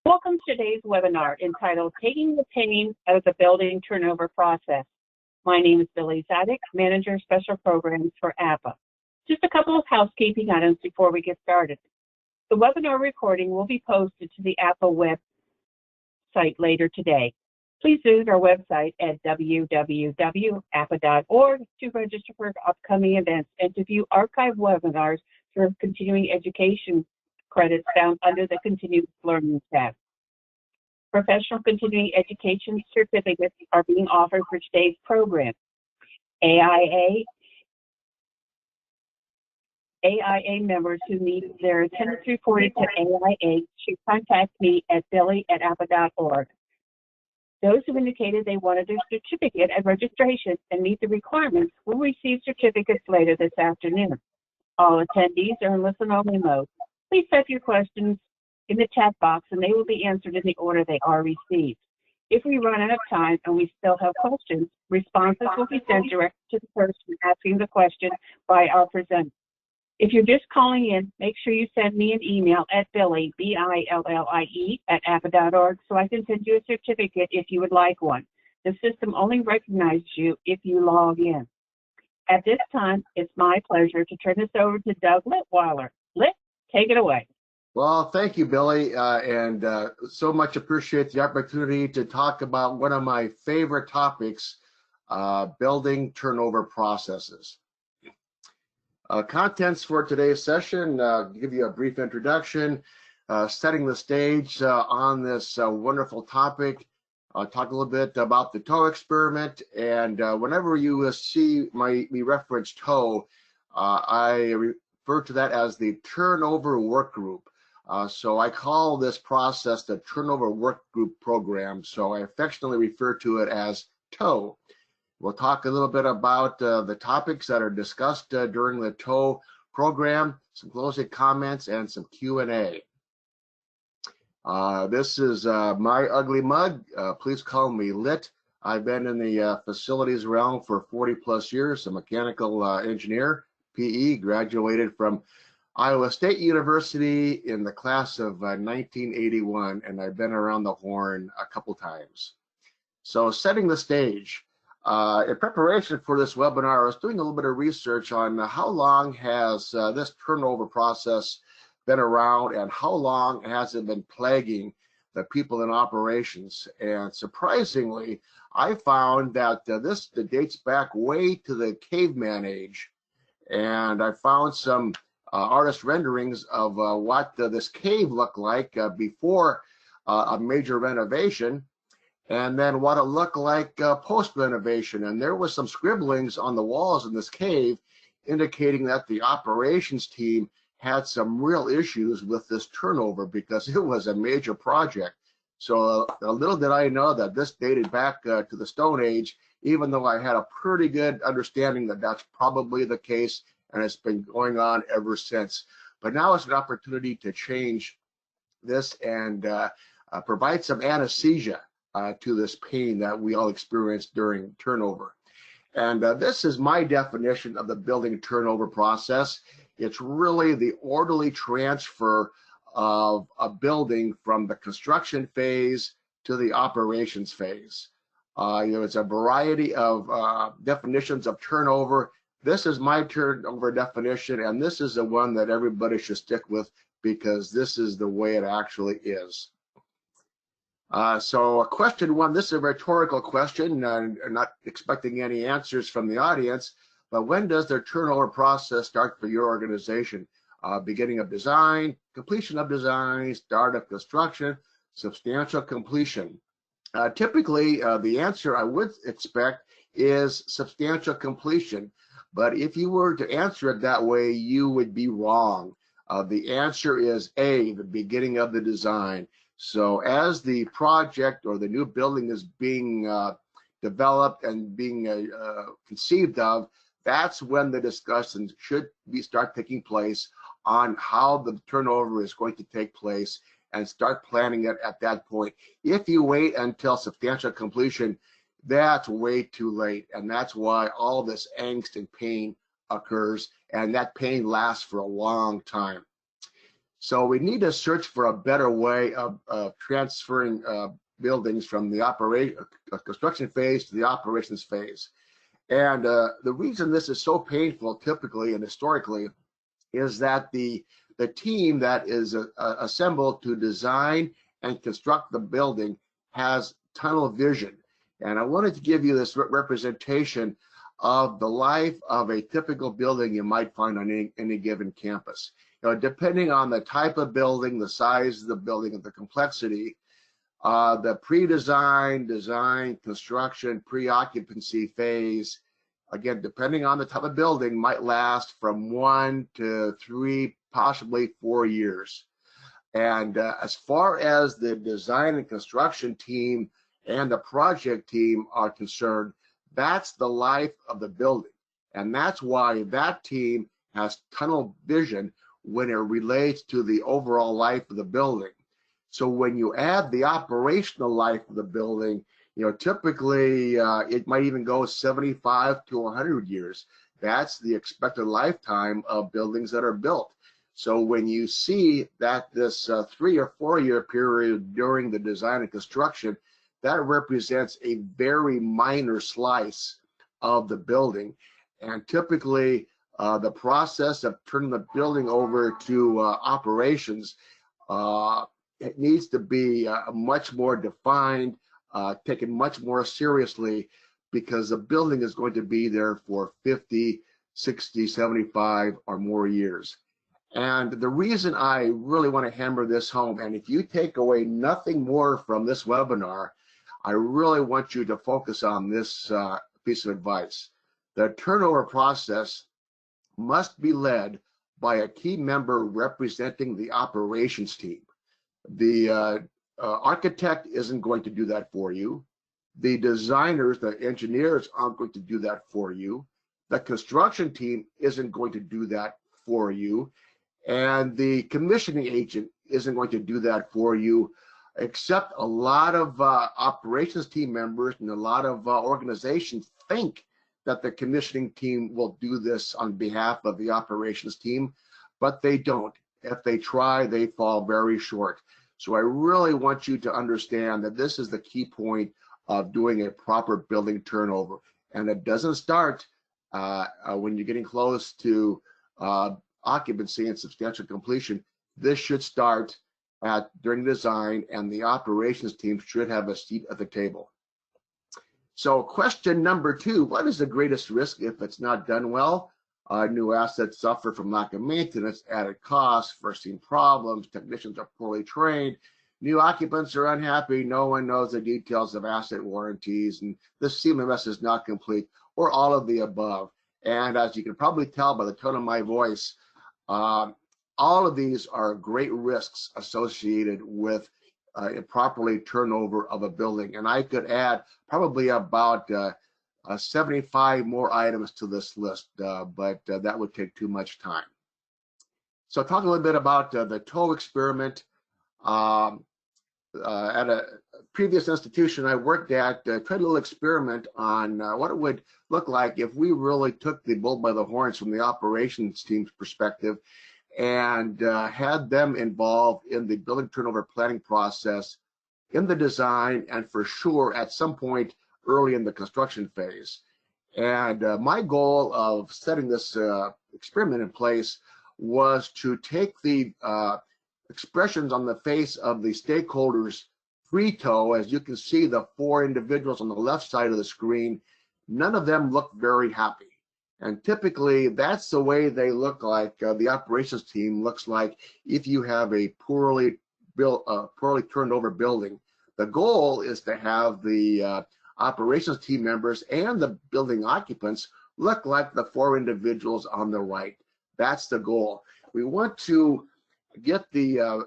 Welcome to today's webinar entitled Taking the Pain Out of the Building Turnover Process. My name is Billy Zadek, Manager of Special Programs for APA. Just a couple of housekeeping items before we get started. The webinar recording will be posted to the APA website later today. Please visit our website at www.apa.org to register for upcoming events and to view archived webinars for continuing education credits found under the Continuous Learning tab. Professional continuing education certificates are being offered for today's program. AIA members who need their attendance reported to AIA should contact me at billy@apa.org. Those who indicated they wanted their certificate at registration and meet the requirements will receive certificates later this afternoon. All attendees are in listen-only mode. Please type your questions in the chat box and they will be answered in the order they are received. If we run out of time and we still have questions, responses will be sent directly to the person asking the question by our presenter. If you're just calling in, make sure you send me an email at Billy, B-I-L-L-I-E, @apa.org so I can send you a certificate if you would like one. The system only recognizes you if you log in. At this time, it's my pleasure to turn this over to Doug Litweiler. Lit, take it away. Well, thank you, Billy, and so much appreciate the opportunity to talk about one of my favorite topics, building turnover processes. Contents for today's session, give you a brief introduction, setting the stage on this wonderful topic. I'll talk a little bit about the TOE experiment, and whenever you see me reference TOE, I refer to that as the turnover work group. So I call this process the turnover work group program, so I affectionately refer to it as TOE. We'll talk a little bit about the topics that are discussed during the TOE program, some closing comments, and some Q&A. This is my ugly mug. Please call me Lit. I've been in the facilities realm for 40+ years, a mechanical engineer, PE, graduated from Iowa State University in the class of 1981, and I've been around the horn a couple times. So setting the stage. In preparation for this webinar, I was doing a little bit of research on how long has this turnover process been around and how long has it been plaguing the people in operations. And surprisingly, I found that this dates back way to the caveman age. And I found some artist renderings of what this cave looked like before a major renovation, and then what it looked like post-renovation. And there was some scribblings on the walls in this cave indicating that the operations team had some real issues with this turnover because it was a major project. So a little did I know that this dated back to the Stone Age, even though I had a pretty good understanding that that's probably the case, and it's been going on ever since. But now it's an opportunity to change this and provide some anesthesia to this pain that we all experience during turnover. And this is my definition of the building turnover process. It's really the orderly transfer of a building from the construction phase to the operations phase. It's a variety of definitions of turnover. This is my turnover definition, and this is the one that everybody should stick with because this is the way it actually is. So question one, this is a rhetorical question, and I'm not expecting any answers from the audience, but when does the turnover process start for your organization? Beginning of design, completion of design, start of construction, substantial completion. Typically, the answer I would expect is substantial completion, but if you were to answer it that way, you would be wrong. The answer is A, the beginning of the design. So as the project or the new building is being developed and being conceived of, that's when the discussions should start taking place on how the turnover is going to take place and start planning it at that point. If you wait until substantial completion, that's way too late, and that's why all this angst and pain occurs, and that pain lasts for a long time. So we need to search for a better way of transferring buildings from the construction phase to the operations phase. And the reason this is so painful, typically and historically, is that the team that is assembled to design and construct the building has tunnel vision. And I wanted to give you this representation of the life of a typical building you might find on any given campus. You know, depending on the type of building, the size of the building, and the complexity, the pre-design, design, construction, pre-occupancy phase, again, depending on the type of building, might last from 1 to 3, possibly 4 years. And as far as the design and construction team and the project team are concerned, that's the life of the building. And that's why that team has tunnel vision when it relates to the overall life of the building. So when you add the operational life of the building, you know, typically it might even go 75 to 100 years. That's the expected lifetime of buildings that are built. So when you see that this 3 or 4 year period during the design and construction, that represents a very minor slice of the building. And typically the process of turning the building over to operations, it needs to be much more defined, taken much more seriously, because the building is going to be there for 50, 60, 75 or more years. And the reason I really want to hammer this home, and if you take away nothing more from this webinar, I really want you to focus on this piece of advice. The turnover process must be led by a key member representing the operations team. The architect isn't going to do that for you. The designers, the engineers aren't going to do that for you. The construction team isn't going to do that for you. And the commissioning agent isn't going to do that for you, except a lot of operations team members and a lot of organizations think that the commissioning team will do this on behalf of the operations team, but they don't. If they try, they fall very short. So I really want you to understand that this is the key point of doing a proper building turnover. And it doesn't start when you're getting close to occupancy and substantial completion. This should start during design, and the operations team should have a seat at the table. So question number 2, what is the greatest risk if it's not done well? New assets suffer from lack of maintenance, added costs, foreseen problems, technicians are poorly trained, new occupants are unhappy, no one knows the details of asset warranties, and the CMMS is not complete, or all of the above. And as you can probably tell by the tone of my voice, all of these are great risks associated with improperly turnover of a building. And I could add probably about 75 more items to this list, but that would take too much time. So talk a little bit about the TOW experiment. At a previous institution I worked at, tried a little experiment on what it would look like if we really took the bull by the horns from the operations team's perspective and had them involved in the building turnover planning process, in the design, and for sure at some point early in the construction phase. And my goal of setting this experiment in place was to take the expressions on the face of the stakeholders pre-TOW. As you can see, the 4 individuals on the left side of the screen, none of them look very happy. And typically that's the way they look like, the operations team looks like if you have a poorly turned over building. The goal is to have the operations team members and the building occupants look like the 4 individuals on the right. That's the goal. We want to get the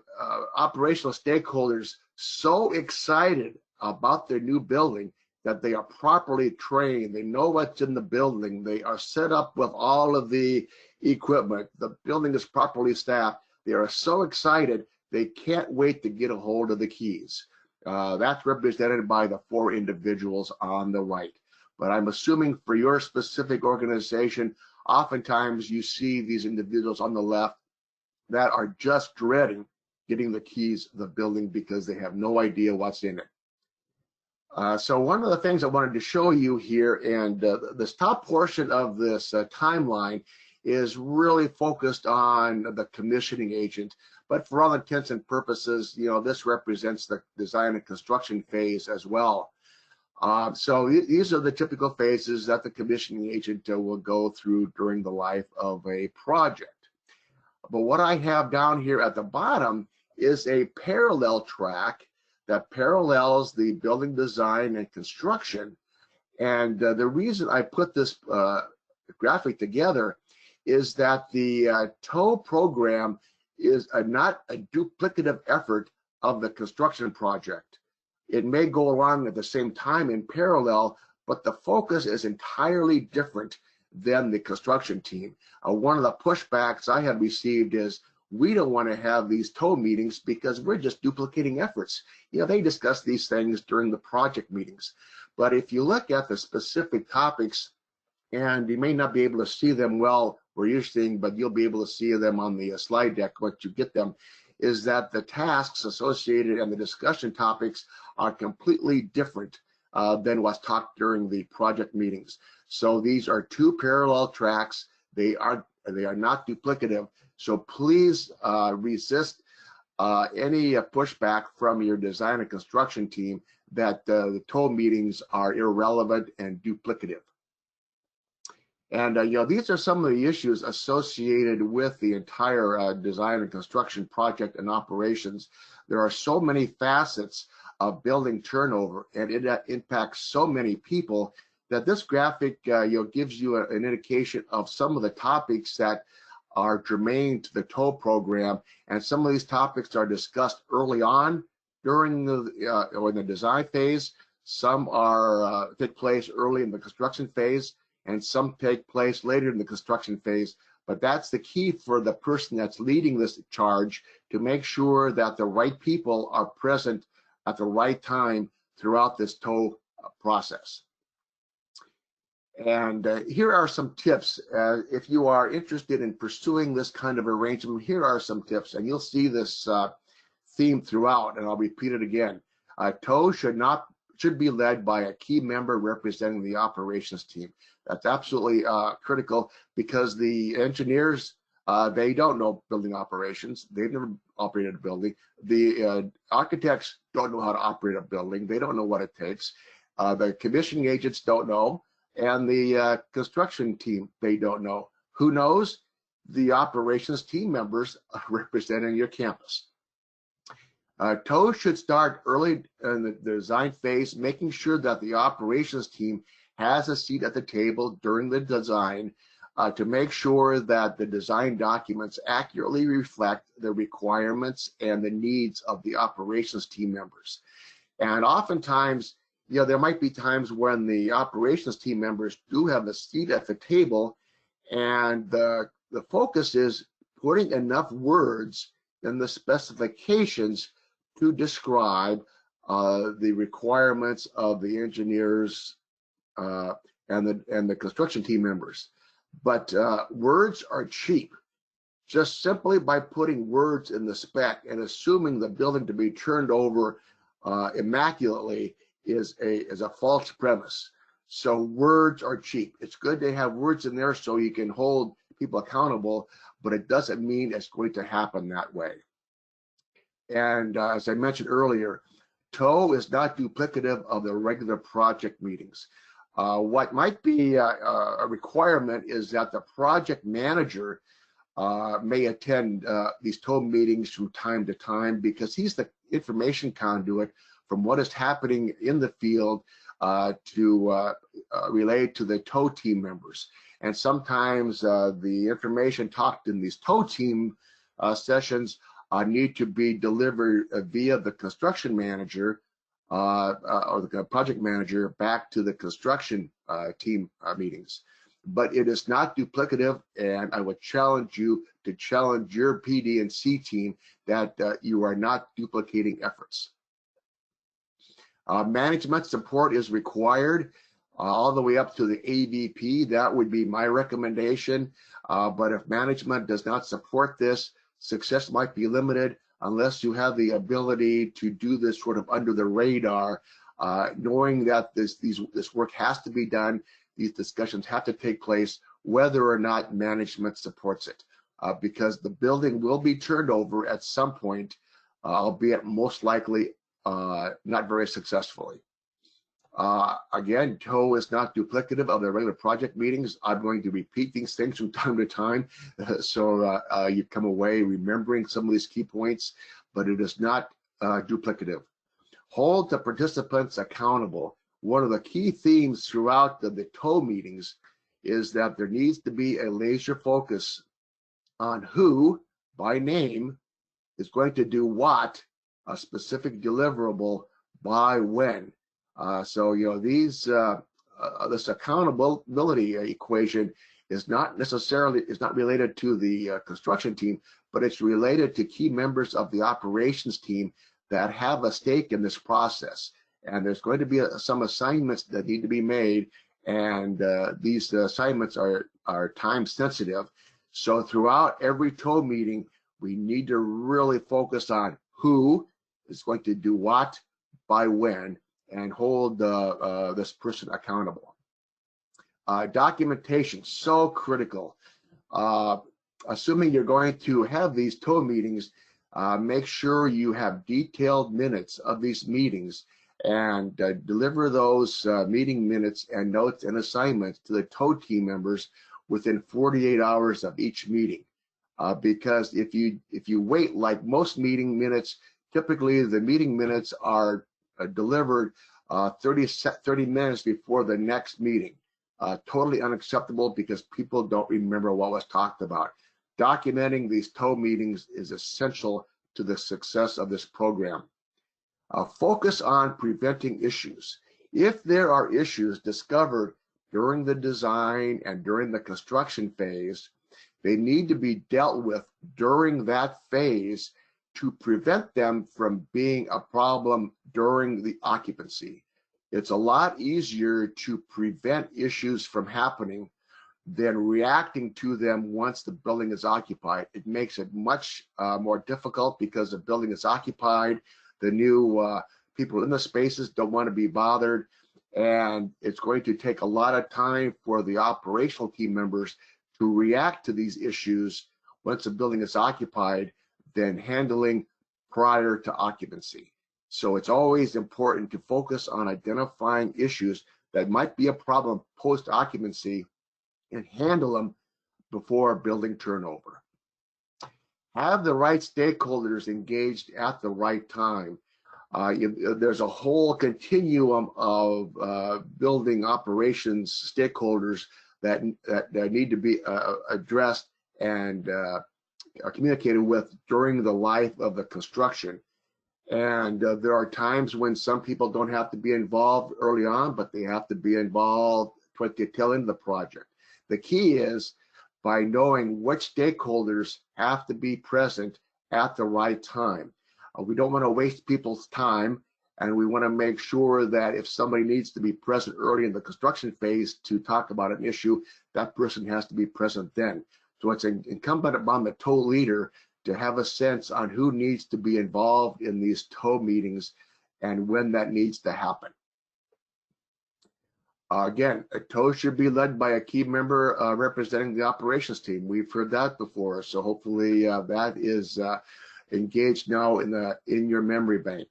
operational stakeholders so excited about their new building that they are properly trained, they know what's in the building, they are set up with all of the equipment, the building is properly staffed, they are so excited they can't wait to get a hold of the keys. That's represented by the 4 individuals on the right. But I'm assuming for your specific organization, oftentimes you see these individuals on the left that are just dreading getting the keys to the building because they have no idea what's in it. So one of the things I wanted to show you here, and this top portion of this timeline is really focused on the commissioning agent, but for all intents and purposes, this represents the design and construction phase as well. So these are the typical phases that the commissioning agent will go through during the life of a project. But what I have down here at the bottom is a parallel track that parallels the building design and construction. And the reason I put this graphic together is that the TOW program is not a duplicative effort of the construction project. It may go along at the same time in parallel, but the focus is entirely different than the construction team. One of the pushbacks I had received is, we don't want to have these TOW meetings because we're just duplicating efforts. They discuss these things during the project meetings. But if you look at the specific topics, and you may not be able to see them well where you're seeing, but you'll be able to see them on the slide deck once you get them, is that the tasks associated and the discussion topics are completely different than what's talked during the project meetings. So these are two parallel tracks. They are not duplicative. So please resist any pushback from your design and construction team that the TOW meetings are irrelevant and duplicative. And these are some of the issues associated with the entire design and construction project and operations. There are so many facets of building turnover, and it impacts so many people that this graphic gives you an indication of some of the topics that are germane to the TOW program, and some of these topics are discussed early on during the design phase. Some are take place early in the construction phase, and some take place later in the construction phase. But that's the key for the person that's leading this charge, to make sure that the right people are present at the right time throughout this TOW process. And here are some tips. If you are interested in pursuing this kind of arrangement, here are some tips, and you'll see this theme throughout, and I'll repeat it again. TOW should be led by a key member representing the operations team. That's absolutely critical, because the engineers, they don't know building operations. They've never operated a building. The architects don't know how to operate a building. They don't know what it takes. The commissioning agents don't know. And the construction team, they don't know. Who knows? The operations team members representing your campus. TOW should start early in the design phase, making sure that the operations team has a seat at the table during the design to make sure that the design documents accurately reflect the requirements and the needs of the operations team members. And oftentimes, there might be times when the operations team members do have a seat at the table, and the focus is putting enough words in the specifications to describe the requirements of the engineers and the construction team members. But words are cheap. Just simply by putting words in the spec and assuming the building to be turned over immaculately is a false premise. So words are cheap. It's good to have words in there so you can hold people accountable, but it doesn't mean it's going to happen that way. And as I mentioned earlier, TOW is not duplicative of the regular project meetings. What might be a requirement is that the project manager may attend these TOW meetings from time to time, because he's the information conduit from what is happening in the field to relay to the TOW team members. And sometimes the information talked in these TOW team sessions need to be delivered via the construction manager or the project manager back to the construction team meetings. But it is not duplicative, and I would challenge you to challenge your PD and C team that you are not duplicating efforts. Management support is required all the way up to the AVP. That would be my recommendation. But if management does not support this, success might be limited unless you have the ability to do this sort of under the radar, knowing that this work has to be done, these discussions have to take place, whether or not management supports it, because the building will be turned over at some point, albeit most likely not very successfully. Again, TOE is not duplicative of the regular project meetings. I'm going to repeat these things from time to time, so you come away remembering some of these key points, but it is not duplicative. Hold the participants accountable. One of the key themes throughout the TOE meetings is that there needs to be a laser focus on who, by name, is going to do what, a specific deliverable, by when. So, you know, this accountability equation is not related to the construction team, but it's related to key members of the operations team that have a stake in this process. And there's going to be some assignments that need to be made, and these assignments are time sensitive. So throughout every TOE meeting, we need to really focus on who is going to do what, by when, and hold this person accountable. Documentation, so critical. Assuming you're going to have these TOE meetings, make sure you have detailed minutes of these meetings and deliver those meeting minutes and notes and assignments to the TOE team members within 48 hours of each meeting. Because if you wait, like most meeting minutes, typically the meeting minutes are delivered 30 minutes before the next meeting. Totally unacceptable because people don't remember what was talked about. Documenting these TOE meetings is essential to the success of this program. Focus on preventing issues. If there are issues discovered during the design and during the construction phase, they need to be dealt with during that phase to prevent them from being a problem during the occupancy. It's a lot easier to prevent issues from happening than reacting to them once the building is occupied. It makes it much more difficult because the building is occupied. The new people in the spaces don't want to be bothered, and it's going to take a lot of time for the operational team members to react to these issues once the building is occupied than handling prior to occupancy. So it's always important to focus on identifying issues that might be a problem post-occupancy and handle them before building turnover. Have the right stakeholders engaged at the right time. There's a whole continuum of building operations stakeholders that need to be addressed and communicated with during the life of the construction. And there are times when some people don't have to be involved early on, but they have to be involved toward the tail end of the project. The key is by knowing which stakeholders have to be present at the right time. We don't want to waste people's time, and we want to make sure that if somebody needs to be present early in the construction phase to talk about an issue, that person has to be present then. So it's incumbent upon the TOE leader to have a sense on who needs to be involved in these TOE meetings and when that needs to happen. Again, a TOE should be led by a key member representing the operations team. We've heard that before, so hopefully that is engaged now in your memory bank.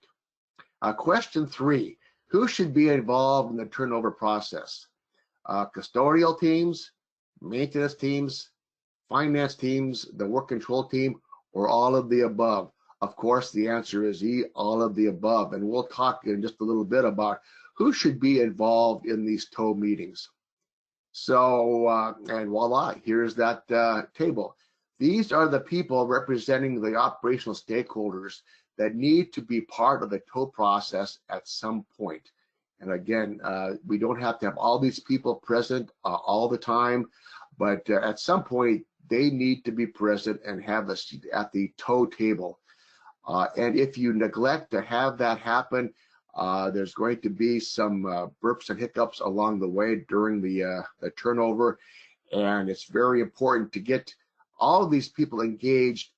Question 3, who should be involved in the turnover process? Custodial teams, maintenance teams, finance teams, the work control team, or all of the above? Of course, the answer is E, all of the above. And we'll talk in just a little bit about who should be involved in these TOE meetings. So, and voila, here's that table. These are the people representing the operational stakeholders that need to be part of the TOE process at some point. And again, we don't have to have all these people present all the time, but at some point, they need to be present and have a seat at the TOE table. And if you neglect to have that happen, there's going to be some burps and hiccups along the way during the turnover. And it's very important to get all of these people engaged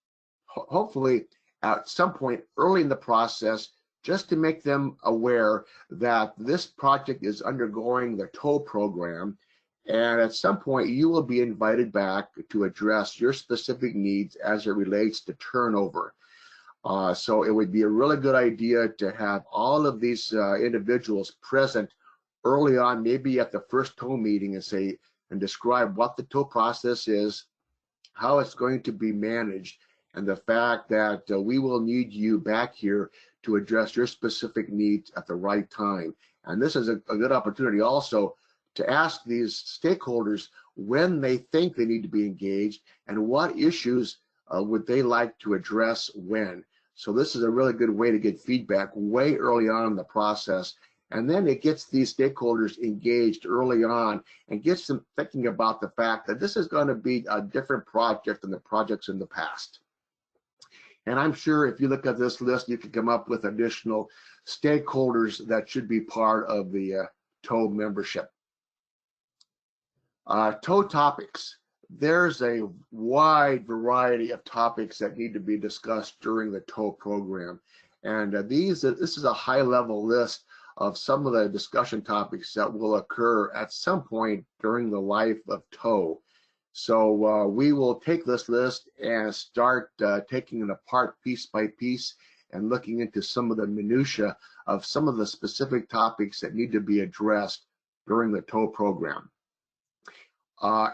hopefully at some point early in the process, just to make them aware that this project is undergoing the TOW program. And at some point, you will be invited back to address your specific needs as it relates to turnover. So it would be a really good idea to have all of these individuals present early on, maybe at the first TOW meeting, and describe what the TOW process is, how it's going to be managed, and the fact that we will need you back here to address your specific needs at the right time. And this is a good opportunity also to ask these stakeholders when they think they need to be engaged and what issues would they like to address when. So this is a really good way to get feedback way early on in the process. And then it gets these stakeholders engaged early on and gets them thinking about the fact that this is going to be a different project than the projects in the past. And I'm sure if you look at this list, you can come up with additional stakeholders that should be part of the TOW membership. TOW topics. There's a wide variety of topics that need to be discussed during the TOW program. And this is a high-level list of some of the discussion topics that will occur at some point during the life of TOW. So we will take this list and start taking it apart piece by piece and looking into some of the minutia of some of the specific topics that need to be addressed during the TOW program.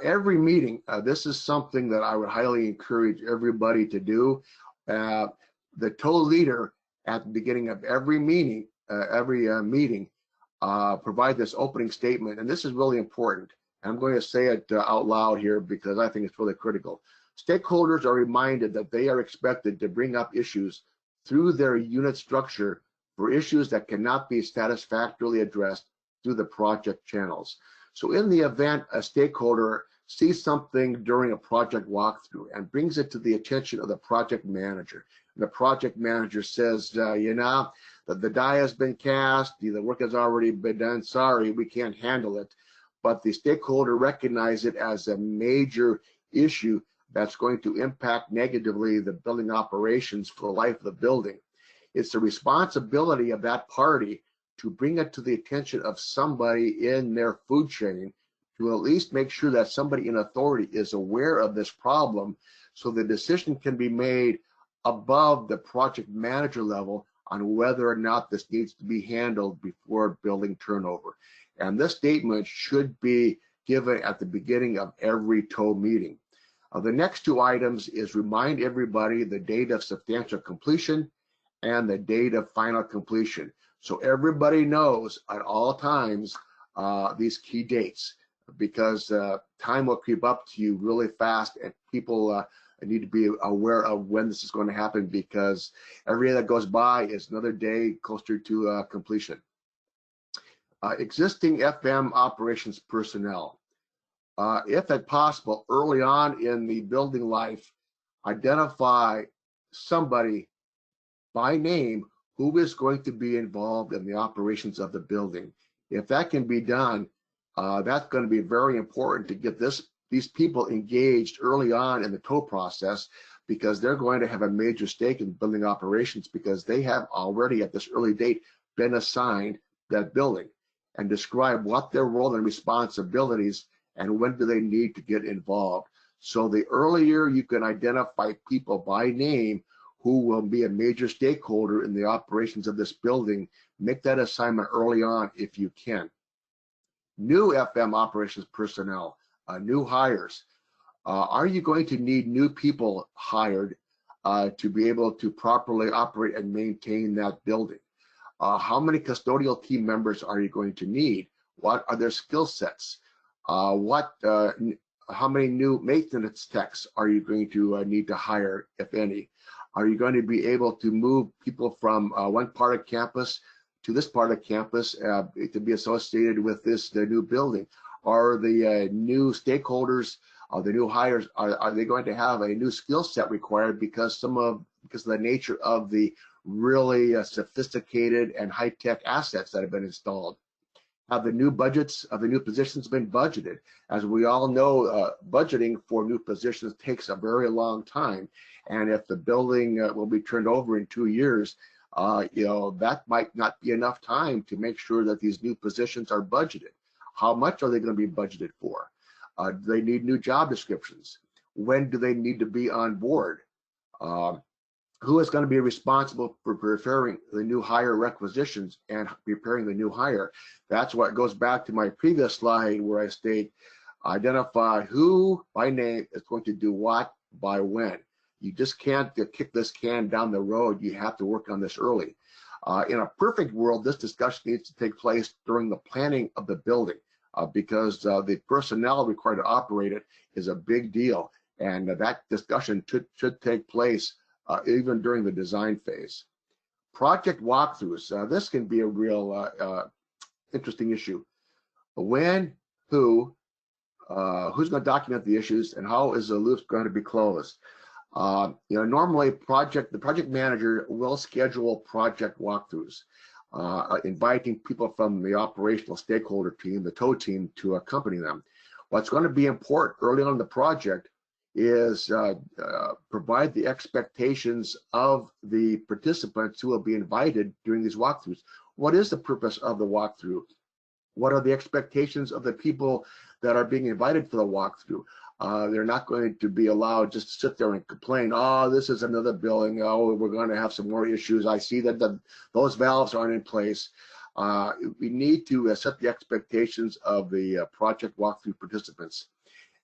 Every meeting, this is something that I would highly encourage everybody to do. The TOW leader at the beginning of every meeting, provide this opening statement, and this is really important. I'm going to say it out loud here because I think it's really critical. Stakeholders are reminded that they are expected to bring up issues through their unit structure for issues that cannot be satisfactorily addressed through the project channels. So in the event a stakeholder sees something during a project walkthrough and brings it to the attention of the project manager, and the project manager says, you know, that the die has been cast, the work has already been done, sorry, we can't handle it. But the stakeholder recognizes it as a major issue that's going to impact negatively the building operations for the life of the building. It's the responsibility of that party to bring it to the attention of somebody in their food chain to at least make sure that somebody in authority is aware of this problem so the decision can be made above the project manager level on whether or not this needs to be handled before building turnover. And this statement should be given at the beginning of every TOW meeting. The next two items is remind everybody the date of substantial completion and the date of final completion. So everybody knows at all times these key dates, because time will creep up to you really fast, and people need to be aware of when this is going to happen, because every day that goes by is another day closer to completion. Existing FM operations personnel. If at possible, early on in the building life, identify somebody by name who is going to be involved in the operations of the building. If that can be done, that's going to be very important to get these people engaged early on in the TOW process, because they're going to have a major stake in building operations, because they have already at this early date been assigned that building, and describe what their role and responsibilities and when do they need to get involved. So the earlier you can identify people by name who will be a major stakeholder in the operations of this building, make that assignment early on if you can. New FM operations personnel, new hires. Are you going to need new people hired to be able to properly operate and maintain that building? How many custodial team members are you going to need? What are their skill sets? How many new maintenance techs are you going to need to hire, if any? Are you going to be able to move people from one part of campus to this part of campus to be associated with the new building? Are the new stakeholders, the new hires, are they going to have a new skill set required because of the nature of the really sophisticated and high-tech assets that have been installed? Have the new budgets of the new positions been budgeted? As we all know, budgeting for new positions takes a very long time, And if the building will be turned over in 2 years, that might not be enough time to make sure that these new positions are budgeted. How much are they going to be budgeted for? Do they need new job descriptions? When do they need to be on board? Who is going to be responsible for preparing the new hire requisitions and preparing the new hire? That's what goes back to my previous slide where I state, identify who by name is going to do what by when. You just can't kick this can down the road. You have to work on this early. In a perfect world, this discussion needs to take place during the planning of the building because the personnel required to operate it is a big deal. And that discussion should take place even during the design phase. Project walkthroughs. This can be a real interesting issue. When, who's going to document the issues, and how is the loop going to be closed? Normally the project manager will schedule project walkthroughs, inviting people from the operational stakeholder team, the TOW team, to accompany them. What's going to be important early on in the project is provide the expectations of the participants who will be invited during these walkthroughs. What is the purpose of the walkthrough? What are the expectations of the people that are being invited for the walkthrough? They're not going to be allowed just to sit there and complain, oh, this is another building, oh, we're going to have some more issues. I see that those valves aren't in place. We need to set the expectations of the project walkthrough participants.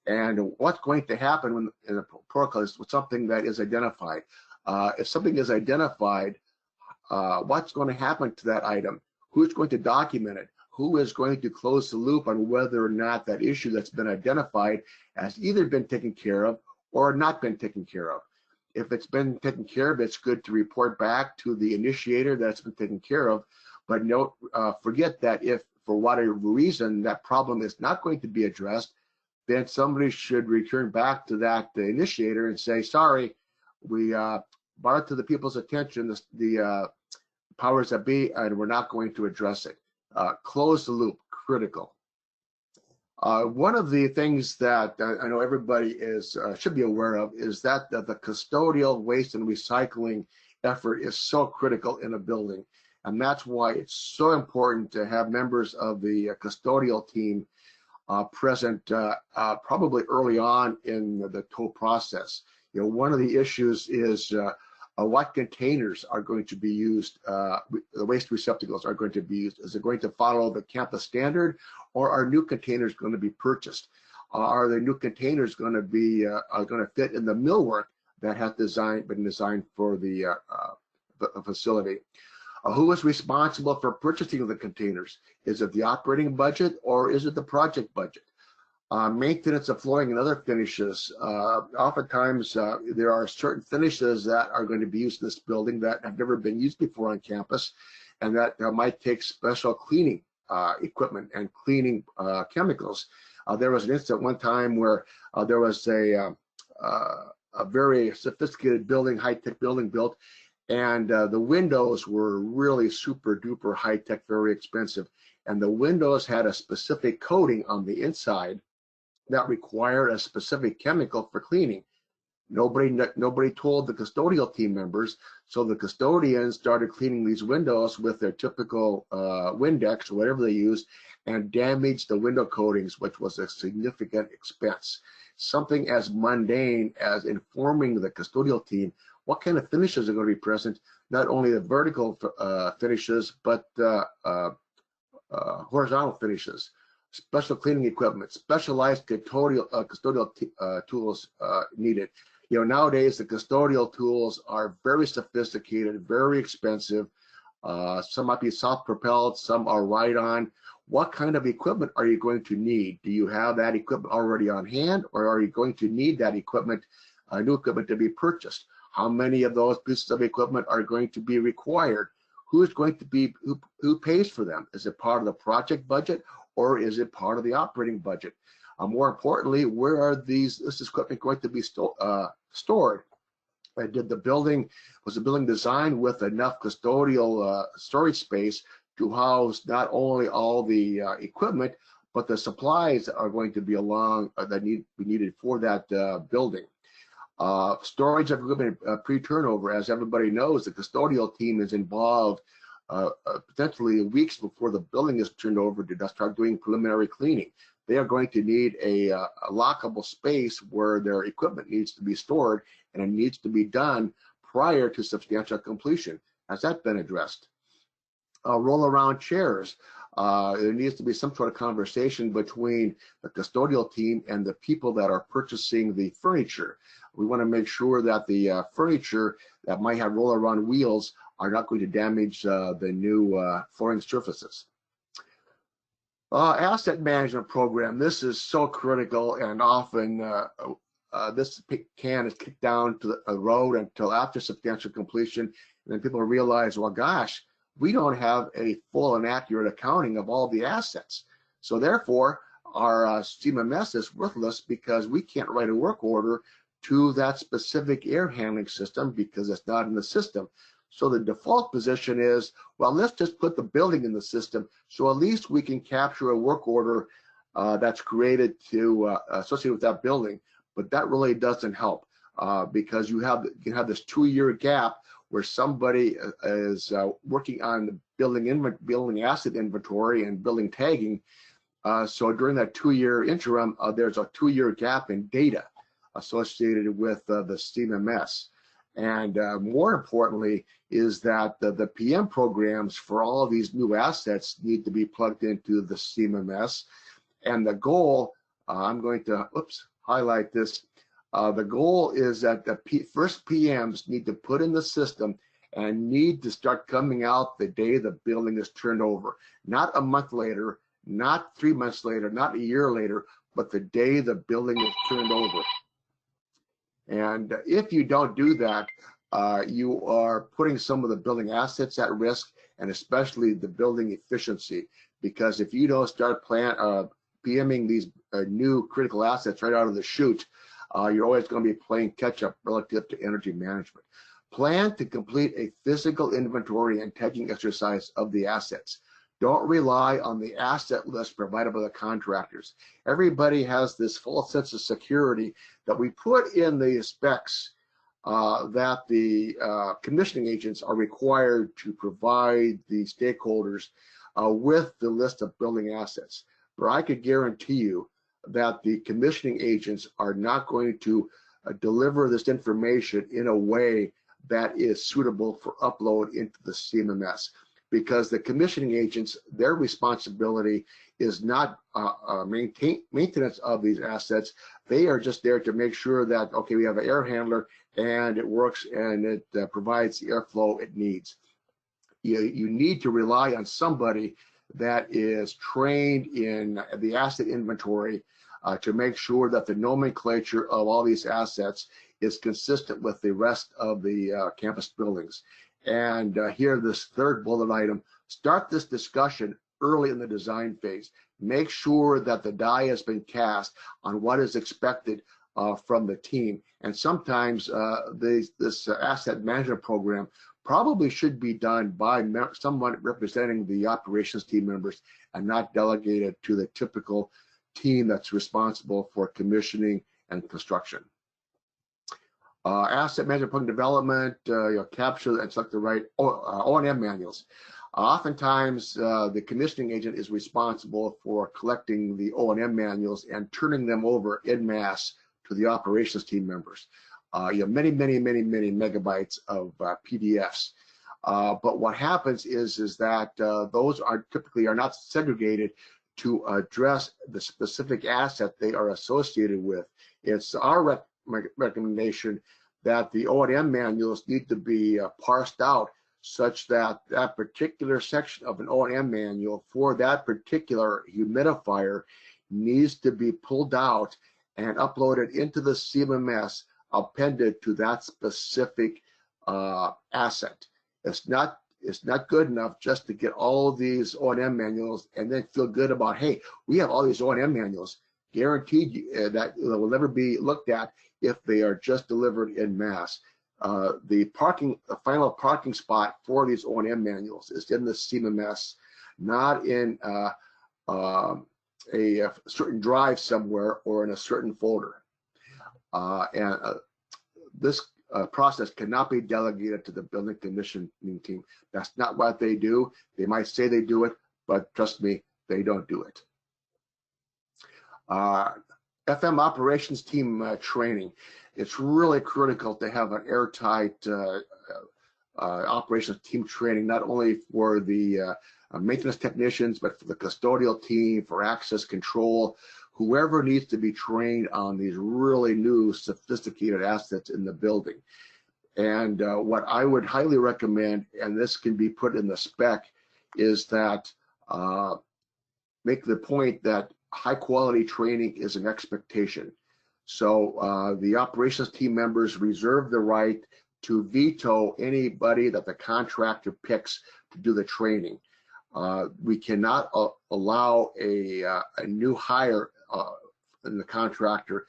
And what's going to happen when in the protocol is something that is identified. If something is identified, what's going to happen to that item? Who's going to document it? Who is going to close the loop on whether or not that issue that's been identified has either been taken care of or not been taken care of? If it's been taken care of, it's good to report back to the initiator that it's been taken care of. But don't forget that if for whatever reason that problem is not going to be addressed, then somebody should return back to that initiator and say, sorry, we brought it to the people's attention, the powers that be, and we're not going to address it. Close the loop, critical. One of the things that I know everybody should be aware of is that the custodial waste and recycling effort is so critical in a building. And that's why it's so important to have members of the custodial team present probably early on in the TOW process. One of the issues is what containers are going to be used, the waste receptacles are going to be used. Is it going to follow the campus standard, or are new containers going to be purchased? Are the new containers going to be going to fit in the millwork that has been designed for the facility? Who is responsible for purchasing the containers? Is it the operating budget or is it the project budget? Maintenance of flooring and other finishes. Oftentimes there are certain finishes that are going to be used in this building that have never been used before on campus, and that might take special cleaning equipment and cleaning chemicals. There was an incident one time where there was a very sophisticated building, high-tech building built, and the windows were really super duper high-tech, very expensive. And the windows had a specific coating on the inside that required a specific chemical for cleaning. Nobody told the custodial team members, so the custodians started cleaning these windows with their typical Windex or whatever they use, and damaged the window coatings, which was a significant expense. Something as mundane as informing the custodial team what kind of finishes are going to be present, not only the vertical finishes, but horizontal finishes, special cleaning equipment, specialized custodial tools needed. Nowadays the custodial tools are very sophisticated, very expensive. Some might be self-propelled, some are ride-on. What kind of equipment are you going to need? Do you have that equipment already on hand, or are you going to need that equipment, new equipment, to be purchased? How many of those pieces of equipment are going to be required? Who is going to be, who pays for them? Is it part of the project budget, or is it part of the operating budget? More importantly, where are this equipment going to be stored? Was the building designed with enough custodial storage space to house not only all the equipment, but the supplies that are going to be along that be needed for that building? Storage of equipment pre-turnover. As everybody knows, the custodial team is involved potentially weeks before the building is turned over to start doing preliminary cleaning. They are going to need a lockable space where their equipment needs to be stored, and it needs to be done prior to substantial completion. Has that been addressed? Roll around chairs. There needs to be some sort of conversation between the custodial team and the people that are purchasing the furniture. We want to make sure that the furniture that might have roll around wheels are not going to damage the new flooring surfaces. Asset management program. This is so critical, and often this can is kicked down to the road until after substantial completion, and then people realize, well, gosh, we don't have a full and accurate accounting of all the assets. So therefore, our CMMS is worthless because we can't write a work order to that specific air handling system because it's not in the system. So the default position is, well, let's just put the building in the system, so at least we can capture a work order that's created to associate with that building. But that really doesn't help because you can have this 2-year gap where somebody is working on the building asset inventory and building tagging. So during that 2-year interim, there's a 2-year gap in data associated with the CMMS. And more importantly is that the PM programs for all of these new assets need to be plugged into the CMMS. And the goal, I'm going to highlight this. The goal is that the first PMs need to put in the system and need to start coming out the day the building is turned over. Not a month later, not 3 months later, not a year later, but the day the building is turned over. And if you don't do that, you are putting some of the building assets at risk, and especially the building efficiency. Because if you don't start PMing these new critical assets right out of the chute, you're always going to be playing catch up relative to energy management. Plan to complete a physical inventory and tagging exercise of the assets. Don't rely on the asset list provided by the contractors. Everybody has this false sense of security that we put in the specs that the commissioning agents are required to provide the stakeholders with the list of building assets. But I could guarantee you that the commissioning agents are not going to deliver this information in a way that is suitable for upload into the CMMS. Because the commissioning agents, their responsibility is not maintenance of these assets. They are just there to make sure that, okay, we have an air handler and it works and it provides the airflow it needs. You need to rely on somebody that is trained in the asset inventory to make sure that the nomenclature of all these assets is consistent with the rest of the campus buildings. And here, this third bullet item, start this discussion early in the design phase. Make sure that the die has been cast on what is expected from the team. And sometimes this asset management program probably should be done by someone representing the operations team members and not delegated to the typical team that's responsible for commissioning and construction. Asset management program development, capture and select the right O&M manuals. Oftentimes, the commissioning agent is responsible for collecting the O&M manuals and turning them over en masse to the operations team members. You have many megabytes of PDFs. But what happens is that those are typically not segregated to address the specific asset they are associated with. It's our recommendation that the O&M manuals need to be parsed out such that that particular section of an O&M manual for that particular humidifier needs to be pulled out and uploaded into the CMMS appended to that specific asset. It's not good enough just to get all of these O&M manuals and then feel good about, hey, we have all these O&M manuals. Guaranteed that it will never be looked at if they are just delivered in mass. The final parking spot for these O&M manuals is in the CMMS, not in a certain drive somewhere or in a certain folder. And this process cannot be delegated to the building commissioning team. That's not what they do. They might say they do it, but trust me, they don't do it. FM operations team training. It's really critical to have an airtight operations team training, not only for the maintenance technicians, but for the custodial team, for access control, whoever needs to be trained on these really new sophisticated assets in the building. And what I would highly recommend, and this can be put in the spec, is that make the point that high quality training is an expectation. So the operations team members reserve the right to veto anybody that the contractor picks to do the training. We cannot allow a new hire in the contractor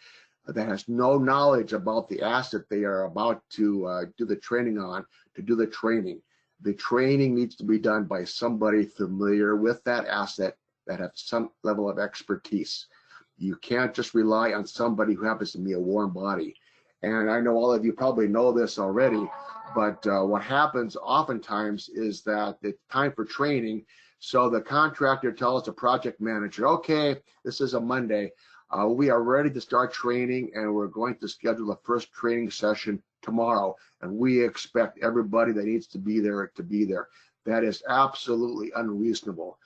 that has no knowledge about the asset they are about to do the training on to do the training. The training needs to be done by somebody familiar with that asset that has some level of expertise. You can't just rely on somebody who happens to be a warm body. And I know all of you probably know this already, but what happens oftentimes is that it's time for training. So the contractor tells the project manager, okay, this is a Monday. We are ready to start training, and we're going to schedule the first training session tomorrow. And we expect everybody that needs to be there to be there. That is absolutely unreasonable.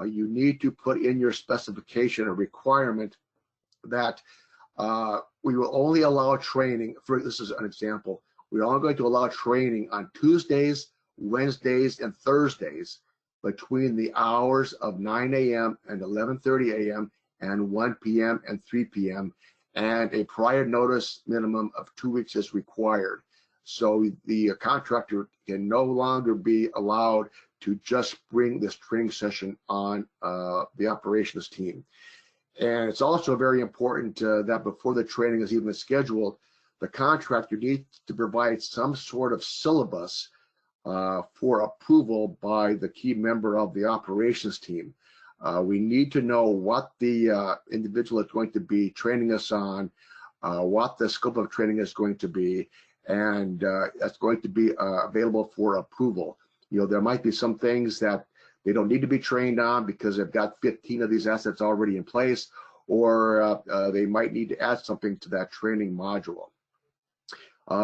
You need to put in your specification a requirement that we will only allow training, this is an example, we're only going to allow training on Tuesdays, Wednesdays, and Thursdays between the hours of 9 a.m. and 11:30 a.m. and 1 p.m. and 3 p.m. and a prior notice minimum of 2 weeks is required. So the contractor can no longer be allowed to just bring this training session on the operations team. And it's also very important that before the training is even scheduled, the contractor needs to provide some sort of syllabus for approval by the key member of the operations team. We need to know what the individual is going to be training us on, what the scope of training is going to be, and that's going to be available for approval. You know, there might be some things that they don't need to be trained on because they've got 15 of these assets already in place, or they might need to add something to that training module.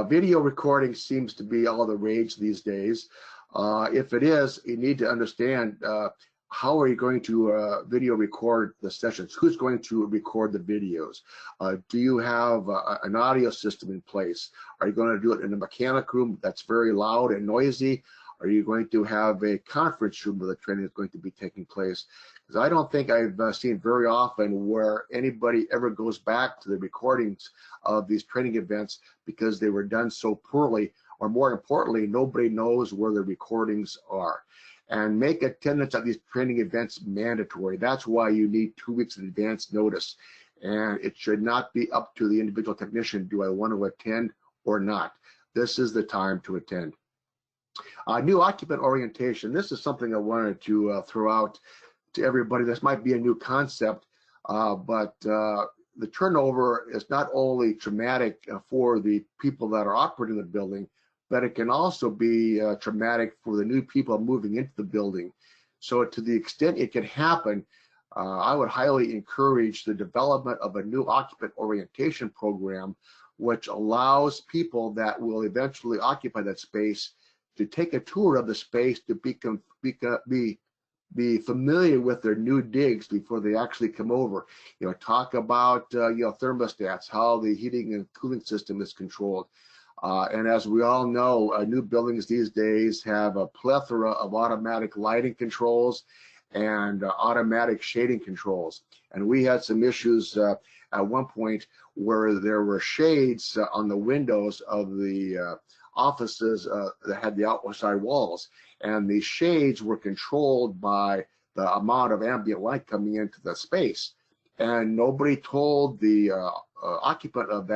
Video recording seems to be all the rage these days. If it is, you need to understand how are you going to video record the sessions? Who's going to record the videos? Do you have an audio system in place? Are you going to do it in a mechanic room that's very loud and noisy? Are you going to have a conference room where the training is going to be taking place? Because I don't think I've seen very often where anybody ever goes back to the recordings of these training events because they were done so poorly, or more importantly, nobody knows where the recordings are. And make attendance at these training events mandatory. That's why you need 2 weeks in advance notice. And it should not be up to the individual technician, do I want to attend or not? This is the time to attend. New occupant orientation. This is something I wanted to throw out to everybody. This might be a new concept, but the turnover is not only traumatic for the people that are operating the building, but it can also be traumatic for the new people moving into the building. So to the extent it can happen, I would highly encourage the development of a new occupant orientation program, which allows people that will eventually occupy that space to take a tour of the space, to be familiar with their new digs before they actually come over. You know, talk about thermostats, how the heating and cooling system is controlled. And as we all know, new buildings these days have a plethora of automatic lighting controls and automatic shading controls. And we had some issues at one point where there were shades on the windows of the offices that had the outside walls, and the shades were controlled by the amount of ambient light coming into the space. And nobody told the occupant of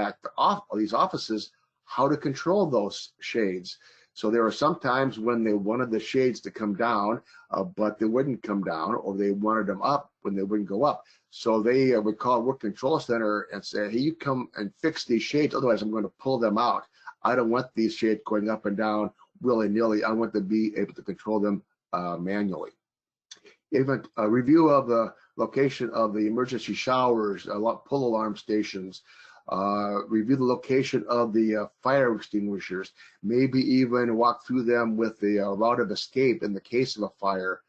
these offices how to control those shades. So there were some times when they wanted the shades to come down, but they wouldn't come down, or they wanted them up when they wouldn't go up. So they would call Work Control Center and say, hey, you come and fix these shades, otherwise I'm going to pull them out. I don't want these shades going up and down willy-nilly. I want to be able to control them manually. Even a review of the location of the emergency showers, pull alarm stations, review the location of the fire extinguishers, maybe even walk through them with the route of escape in the case of a fire.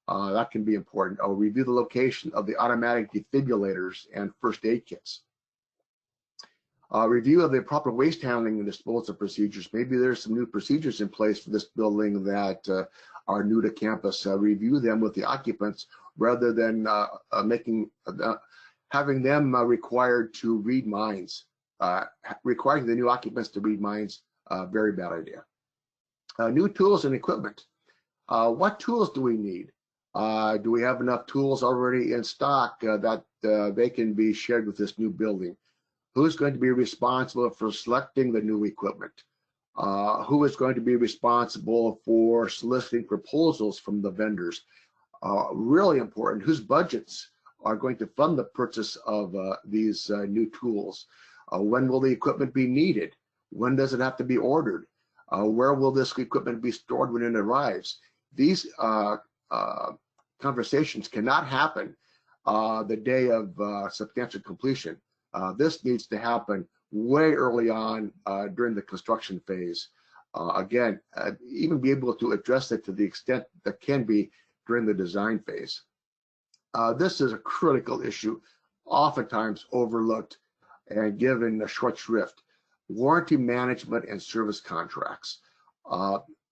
That can be important. I'll review the location of the automatic defibrillators and first aid kits. Review of the proper waste handling and disposal procedures. Maybe there's some new procedures in place for this building that are new to campus. Review them with the occupants rather than having them required to read minds. Requiring the new occupants to read minds, very bad idea. New tools and equipment. What tools do we need? Do we have enough tools already in stock that they can be shared with this new building? Who's going to be responsible for selecting the new equipment? Who is going to be responsible for soliciting proposals from the vendors? Really important, whose budgets are going to fund the purchase of these new tools? When will the equipment be needed? When does it have to be ordered? Where will this equipment be stored when it arrives? These conversations cannot happen the day of substantial completion. This needs to happen way early on during the construction phase. Again, even be able to address it to the extent that can be during the design phase. This is a critical issue, oftentimes overlooked and given a short shrift. Warranty management and service contracts.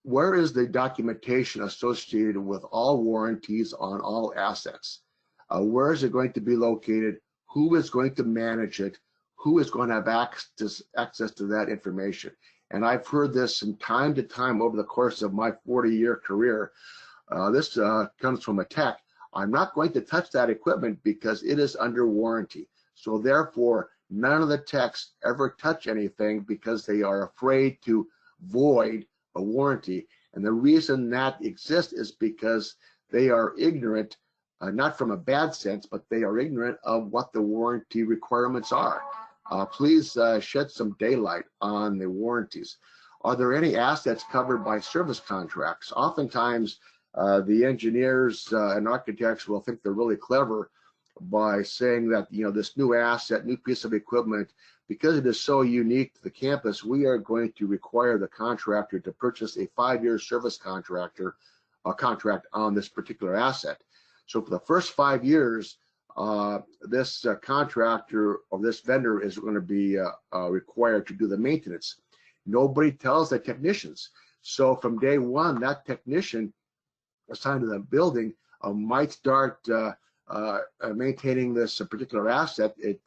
Where is the documentation associated with all warranties on all assets? Where is it going to be located? Who is going to manage it? Who is going to have access to that information? And I've heard this from time to time over the course of my 40-year career. This comes from a tech. I'm not going to touch that equipment because it is under warranty. So therefore, none of the techs ever touch anything because they are afraid to void a warranty. And the reason that exists is because they are ignorant, not from a bad sense, but they are ignorant of what the warranty requirements are. Please shed some daylight on the warranties. Are there any assets covered by service contracts? Oftentimes, the engineers and architects will think they're really clever by saying that, you know, this new asset, new piece of equipment, because it is so unique to the campus, we are going to require the contractor to purchase a 5-year service contract on this particular asset. So for the first 5 years, this contractor or this vendor is going to be required to do the maintenance. Nobody tells the technicians. So from day one, that technician assigned to the building might start maintaining this particular asset. It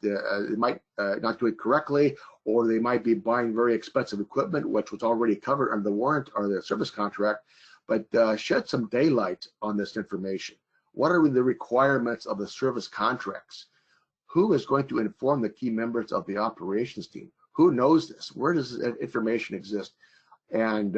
might not do it correctly, or they might be buying very expensive equipment, which was already covered under the warrant or the service contract. But shed some daylight on this information. What are the requirements of the service contracts? Who is going to inform the key members of the operations team? Who knows this? Where does this information exist? And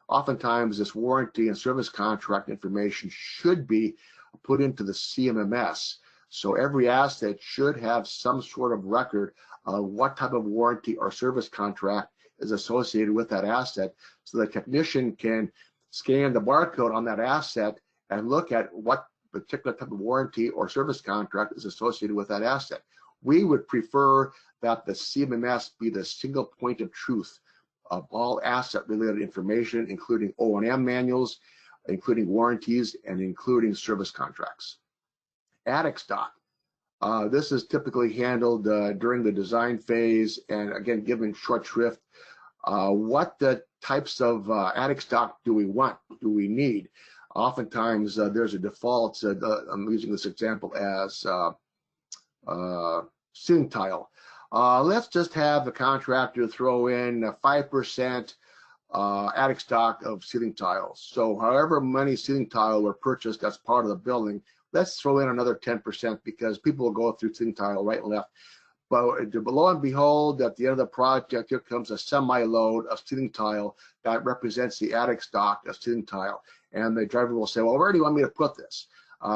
oftentimes this warranty and service contract information should be put into the CMMS. So every asset should have some sort of record of what type of warranty or service contract is associated with that asset, so the technician can scan the barcode on that asset and look at what particular type of warranty or service contract is associated with that asset. We would prefer that the CMMS be the single point of truth of all asset related information, including O&M manuals, including warranties, and including service contracts. Attic stock. This is typically handled during the design phase, and again, given short shrift. What the types of attic stock do we want? Do we need? Oftentimes there's a default, I'm using this example as ceiling tile. Let's just have the contractor throw in 5% attic stock of ceiling tiles. So however many ceiling tile were purchased as part of the building, let's throw in another 10% because people will go through ceiling tile right and left. But lo and behold, at the end of the project, here comes a semi-load of ceiling tile that represents the attic stock of ceiling tile. And the driver will say, well, where do you want me to put this?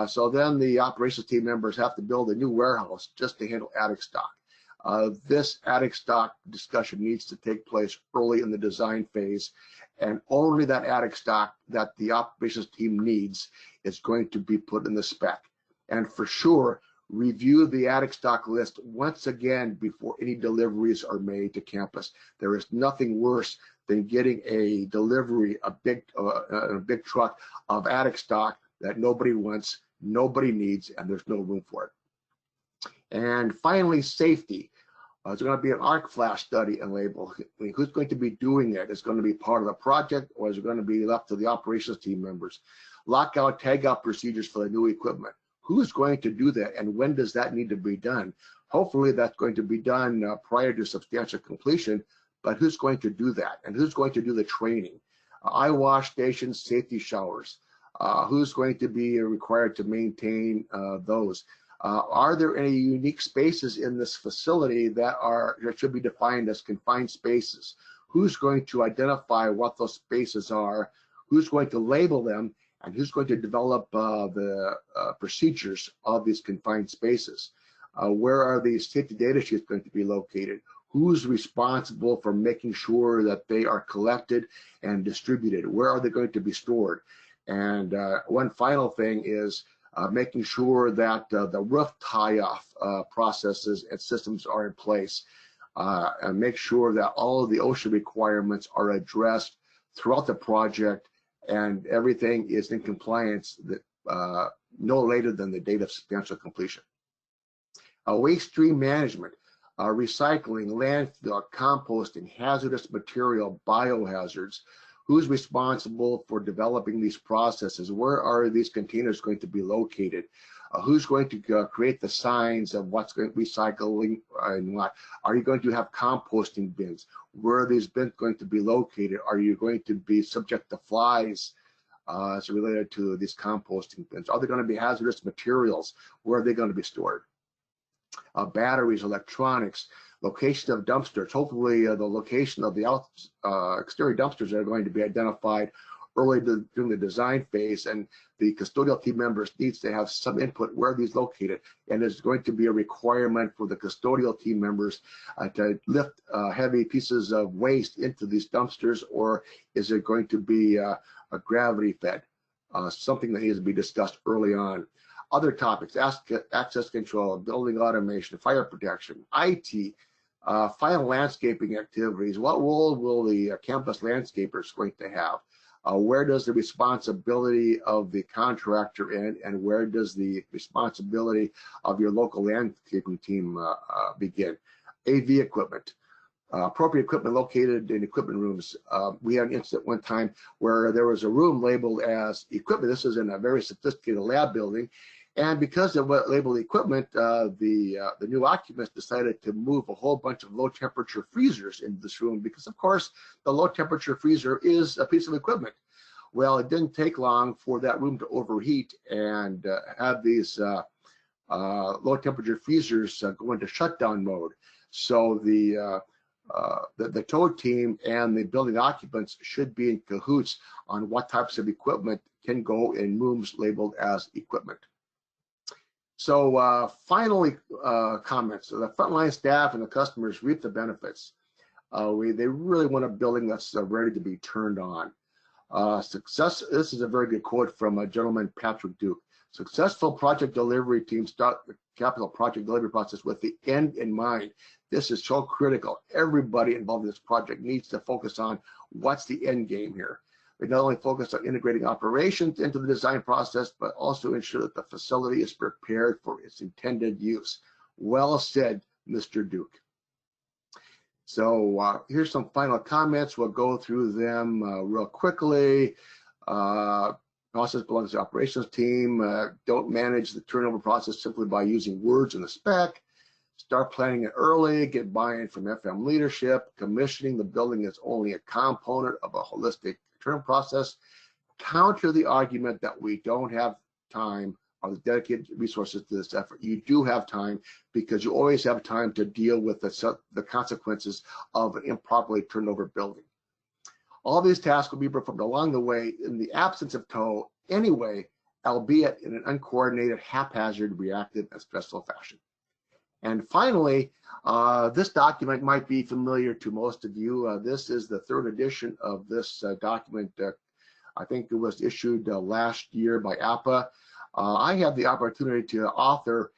So then the operations team members have to build a new warehouse just to handle attic stock. This attic stock discussion needs to take place early in the design phase, and only that attic stock that the operations team needs is going to be put in the spec. And for sure, review the attic stock list once again before any deliveries are made to campus. There is nothing worse than getting a delivery, a big truck of attic stock that nobody wants, nobody needs, and there's no room for it. And finally, safety. There's going to be an arc flash study and label. I mean, who's going to be doing it? Is it going to be part of the project, or is it going to be left to the operations team members? Lockout, tagout procedures for the new equipment. Who's going to do that, and when does that need to be done? Hopefully that's going to be done prior to substantial completion, but who's going to do that, and who's going to do the training? Eye wash stations, safety showers. Who's going to be required to maintain those? Are there any unique spaces in this facility that should be defined as confined spaces? Who's going to identify what those spaces are? Who's going to label them? And who's going to develop the procedures of these confined spaces? Where are these safety data sheets going to be located? Who's responsible for making sure that they are collected and distributed? Where are they going to be stored? And one final thing is making sure that the roof tie-off processes and systems are in place, and make sure that all of the OSHA requirements are addressed throughout the project, and everything is in compliance that, no later than the date of substantial completion. Waste stream management, recycling, landfill, composting, hazardous material, biohazards. Who's responsible for developing these processes? Where are these containers going to be located? Who's going to create the signs of what's going to be recycling and what? Are you going to have composting bins? Where are these bins going to be located? Are you going to be subject to flies as related to these composting bins? Are there going to be hazardous materials? Where are they going to be stored? Batteries, electronics, location of dumpsters. Hopefully the location of the exterior dumpsters are going to be identified early during the design phase, and the custodial team members needs to have some input where these located, and there's going to be a requirement for the custodial team members to lift heavy pieces of waste into these dumpsters, or is it going to be a gravity fed? Something that needs to be discussed early on. Other topics: access control, building automation, fire protection, IT, final landscaping activities. What role will the campus landscapers going to have? Where does the responsibility of the contractor end, and where does the responsibility of your local landscaping team begin? AV equipment, appropriate equipment located in equipment rooms. We had an incident one time where there was a room labeled as equipment. This is in a very sophisticated lab building. And because of what labeled equipment, the new occupants decided to move a whole bunch of low temperature freezers into this room, because of course the low temperature freezer is a piece of equipment. Well, it didn't take long for that room to overheat and have these low temperature freezers go into shutdown mode. So the tow team and the building occupants should be in cahoots on what types of equipment can go in rooms labeled as equipment. So finally, comments. So the frontline staff and the customers reap the benefits. They really want a building that's ready to be turned on. Success. This is a very good quote from a gentleman, Patrick Duke. Successful project delivery teams start the capital project delivery process with the end in mind. This is so critical. Everybody involved in this project needs to focus on what's the end game here. We not only focus on integrating operations into the design process, but also ensure that the facility is prepared for its intended use. Well said, Mr. Duke. So here's some final comments. We'll go through them real quickly. Process belongs to the operations team. Don't manage the turnover process simply by using words in the spec. Start planning it early. Get buy-in from FM leadership. Commissioning the building is only a component of a holistic turn process. Counter the argument that we don't have time or the dedicated resources to this effort. You do have time, because you always have time to deal with the consequences of an improperly turned over building. All these tasks will be performed along the way in the absence of tow anyway, albeit in an uncoordinated, haphazard, reactive, and stressful fashion. And finally, this document might be familiar to most of you. This is the third edition of this document. I think it was issued last year by APA. I had the opportunity to author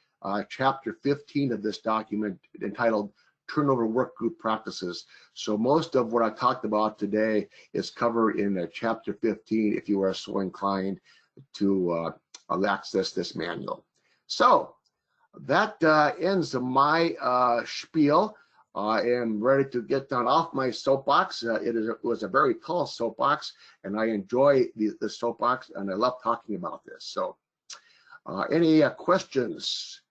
chapter 15 of this document entitled Turnover Work Group Practices. So most of what I talked about today is covered in chapter 15 if you are so inclined to access this manual. So that ends my spiel. I am ready to get down off my soapbox. It was a very tall soapbox, and I enjoy the soapbox, and I love talking about this. So any questions?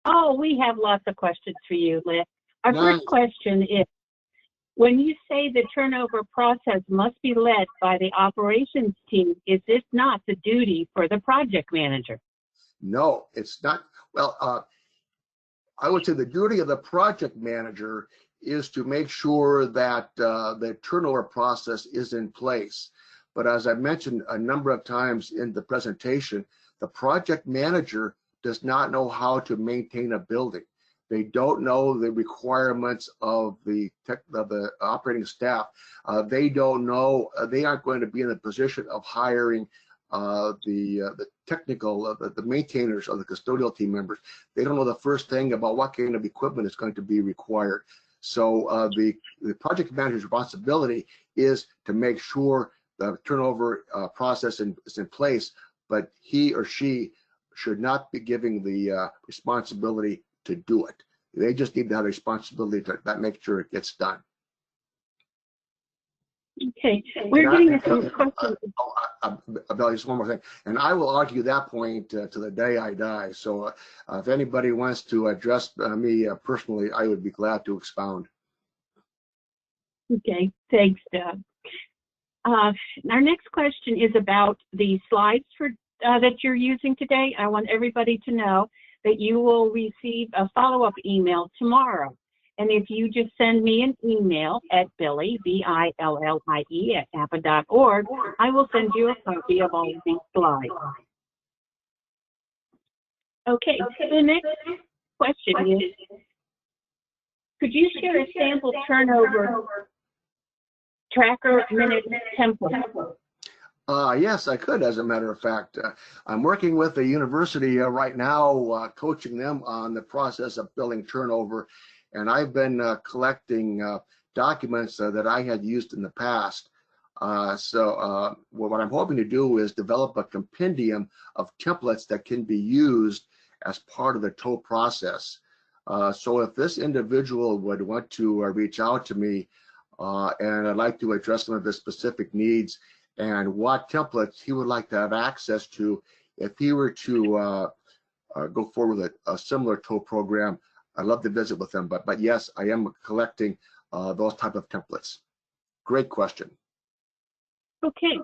Oh, we have lots of questions for you, Liz. Our Nice. first question is, when you say the turnover process must be led by the operations team, is this not the duty for the project manager? No, it's not. Well, I would say the duty of the project manager is to make sure that the turnover process is in place. But as I mentioned a number of times in the presentation, the project manager does not know how to maintain a building. They don't know the requirements of the operating staff. They don't know. They aren't going to be in the position of hiring the technical, the maintainers or the custodial team members. They don't know the first thing about what kind of equipment is going to be required. So the project manager's responsibility is to make sure the turnover process is in place, but he or she should not be giving the responsibility to do it. They just need to have a responsibility to make sure it gets done. Okay, we're getting some questions. About just one more thing, and I will argue that point to the day I die. So if anybody wants to address me personally, I would be glad to expound. Okay, thanks, Doug. Our next question is about the slides that you're using today. I want everybody to know that you will receive a follow-up email tomorrow. And if you just send me an email at Billie, B-I-L-L-I-E, @APA.org, I will send you a copy of all of these slides. Okay, the next question is, could you share a sample turnover tracker minute template? Yes, I could, as a matter of fact. I'm working with the university right now, coaching them on the process of billing turnover, and I've been collecting documents that I had used in the past. So what I'm hoping to do is develop a compendium of templates that can be used as part of the tow process. So if this individual would want to reach out to me, and I'd like to address some of his specific needs and what templates he would like to have access to if he were to go forward with a similar tow program, I'd love to visit with them. But yes, I am collecting those type of templates. Great question. Okay.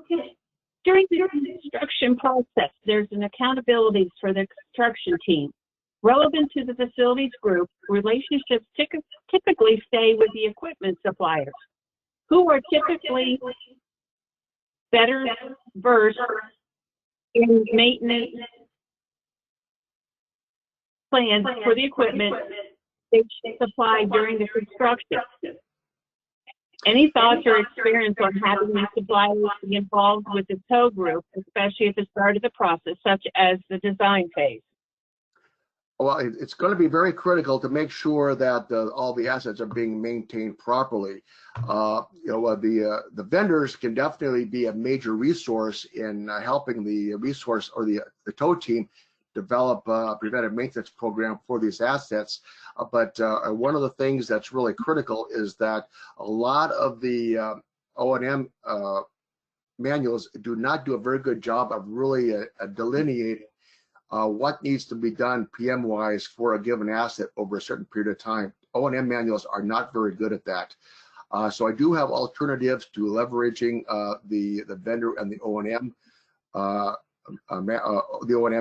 During the construction process, there's an accountability for the construction team. Relevant to the facilities group, relationships typically stay with the equipment suppliers, who are typically better versed in maintenance plans for the equipment they supply during the construction. Any thoughts or experience on having these suppliers be involved with the tow group, especially at the start of the process, such as the design phase? Well, it's going to be very critical to make sure that all the assets are being maintained properly. The vendors can definitely be a major resource in helping the resource or the tow team develop a preventive maintenance program for these assets. But one of the things that's really critical is that a lot of the O&M manuals do not do a very good job of really delineating what needs to be done PM-wise for a given asset over a certain period of time. O&M manuals are not very good at that. So I do have alternatives to leveraging the vendor and the O&M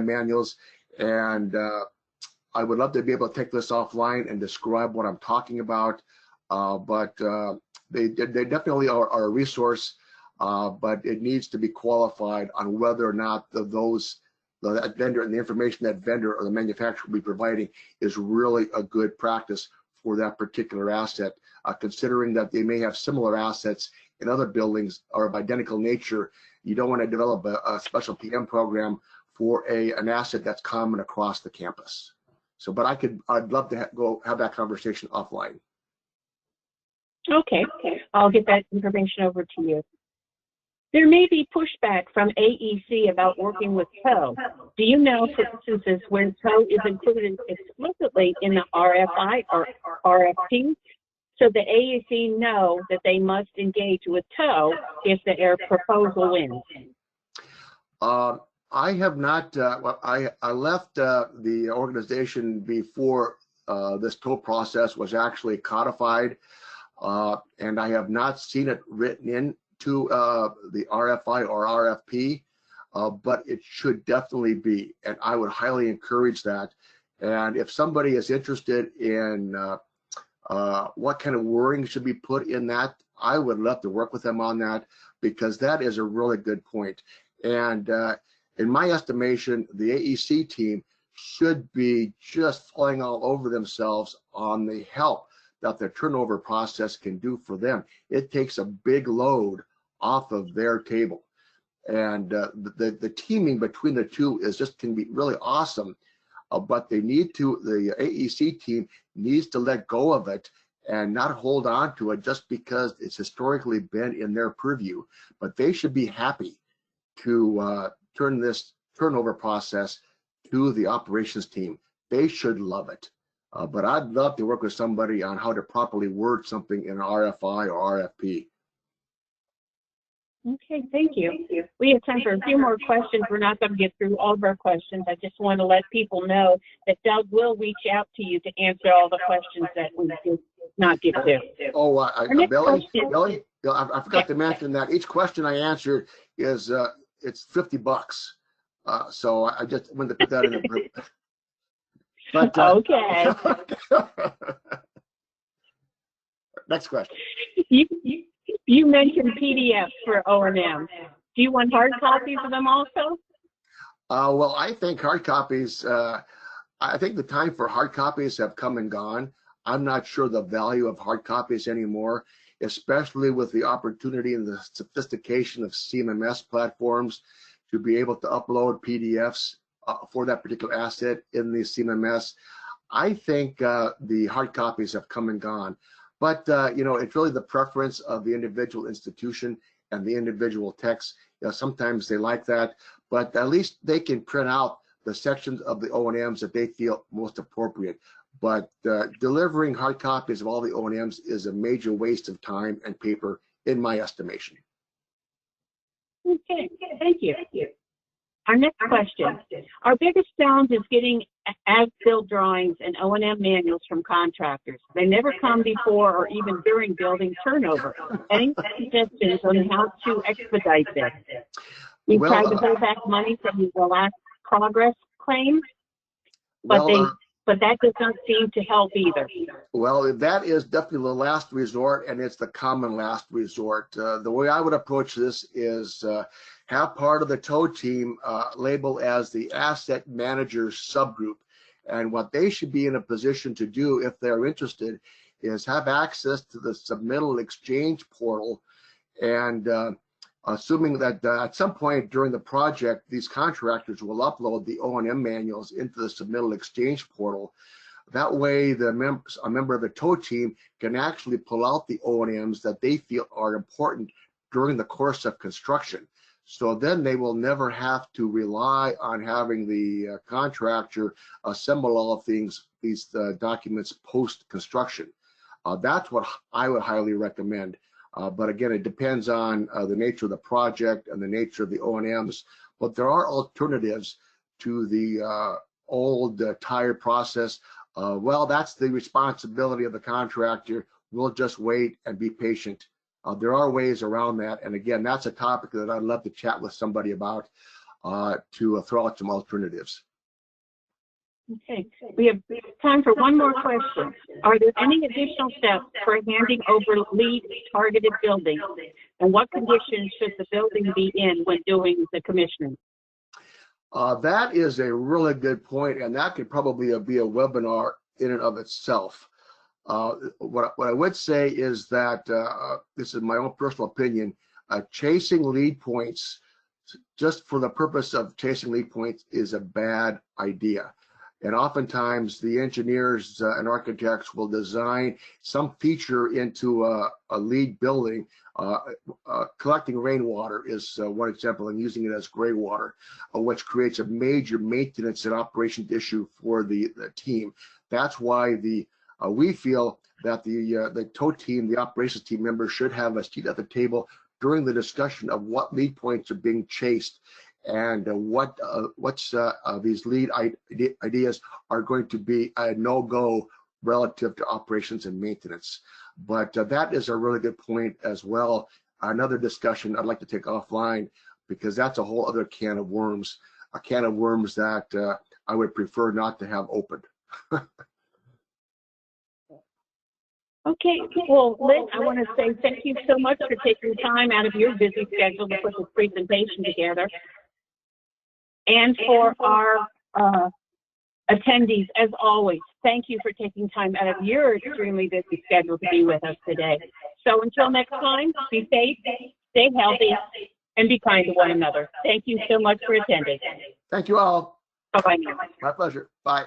manuals, and I would love to be able to take this offline and describe what I'm talking about. But they definitely are a resource, but it needs to be qualified on whether or not those that vendor and the information that vendor or the manufacturer will be providing is really a good practice for that particular asset, considering that they may have similar assets in other buildings or of identical nature. You don't want to develop a special PM program for an asset that's common across the campus. So, but I'd love to go have that conversation offline. Okay, I'll get that information over to you. There may be pushback from AEC about working with TOW. Do you know, for instances, when TOW is included explicitly in the RFI or RFP, so the AEC know that they must engage with TOW if the air proposal wins? I have not. Well, I left the organization before this TOW process was actually codified, and I have not seen it written into the RFI or RFP, but it should definitely be, and I would highly encourage that. And if somebody is interested in what kind of wording should be put in that, I would love to work with them on that, because that is a really good point. And in my estimation, the AEC team should be just falling all over themselves on the help that the turnover process can do for them. It takes a big load off of their table. And the teaming between the two can be really awesome. But the AEC team needs to let go of it and not hold on to it just because it's historically been in their purview. But they should be happy to turn this turnover process to the operations team. They should love it. But I'd love to work with somebody on how to properly word something in an RFI or RFP. Okay, thank you. We have time for a few more questions. We're not going to get through all of our questions. I just want to let people know that Doug will reach out to you to answer all the questions that we did not get to. Oh, Billy, I forgot to mention that each question I answered is it's $50. So I just wanted to put that in the group. But okay. Next question. You mentioned PDFs for O&M. Do you want hard copies of them also? Well, I think hard copies, I think the time for hard copies have come and gone. I'm not sure the value of hard copies anymore, especially with the opportunity and the sophistication of CMMS platforms to be able to upload PDFs for that particular asset in the CMMS. I think the hard copies have come and gone. But, it's really the preference of the individual institution and the individual techs. Sometimes they like that, but at least they can print out the sections of the O&Ms that they feel most appropriate. But delivering hard copies of all the O&Ms is a major waste of time and paper, in my estimation. Okay, thank you. Our next question. Our biggest challenge is getting as-built drawings and O&M manuals from contractors. They never come before or even during building turnover. Any suggestions on how to expedite this? We've tried to hold back money from the last progress claims, but that does not seem to help either. Well, that is definitely the last resort, and it's the common last resort. The way I would approach this is have part of the TOW team labeled as the asset managers subgroup. And what they should be in a position to do, if they're interested, is have access to the submittal exchange portal. And assuming that at some point during the project, these contractors will upload the O&M manuals into the submittal exchange portal. That way, a member of the TOW team can actually pull out the O&Ms that they feel are important during the course of construction. So then they will never have to rely on having the contractor assemble all of these documents post-construction. That's what I would highly recommend. But again, it depends on the nature of the project and the nature of the O&Ms. But there are alternatives to the old tired process. Well, that's the responsibility of the contractor. We'll just wait and be patient. There are ways around that. And again, that's a topic that I'd love to chat with somebody about to throw out some alternatives. Okay, we have time for one more question. Are there any additional steps for handing over LEED targeted buildings? And what conditions should the building be in when doing the commissioning? That is a really good point, and that could probably be a webinar in and of itself. What I would say is that this is my own personal opinion. Chasing lead points just for the purpose of chasing lead points is a bad idea. And oftentimes the engineers and architects will design some feature into a lead building. Collecting rainwater is one example, and using it as gray water, which creates a major maintenance and operations issue for the team. That's why we feel that the tow team, the operations team members, should have a seat at the table during the discussion of what lead points are being chased and what's these lead ideas are going to be a no-go relative to operations and maintenance. But that is a really good point as well. Another discussion I'd like to take offline, because that's a whole other can of worms, a can of worms that I would prefer not to have opened. Okay, well, Liz, I want to say thank you so much for taking time out of your busy schedule to put this presentation together. And for our attendees, as always, thank you for taking time out of your extremely busy schedule to be with us today. So until next time, be safe, stay healthy, and be kind to one another. Thank you so much for attending. Thank you all. Bye-bye now. My pleasure. Bye.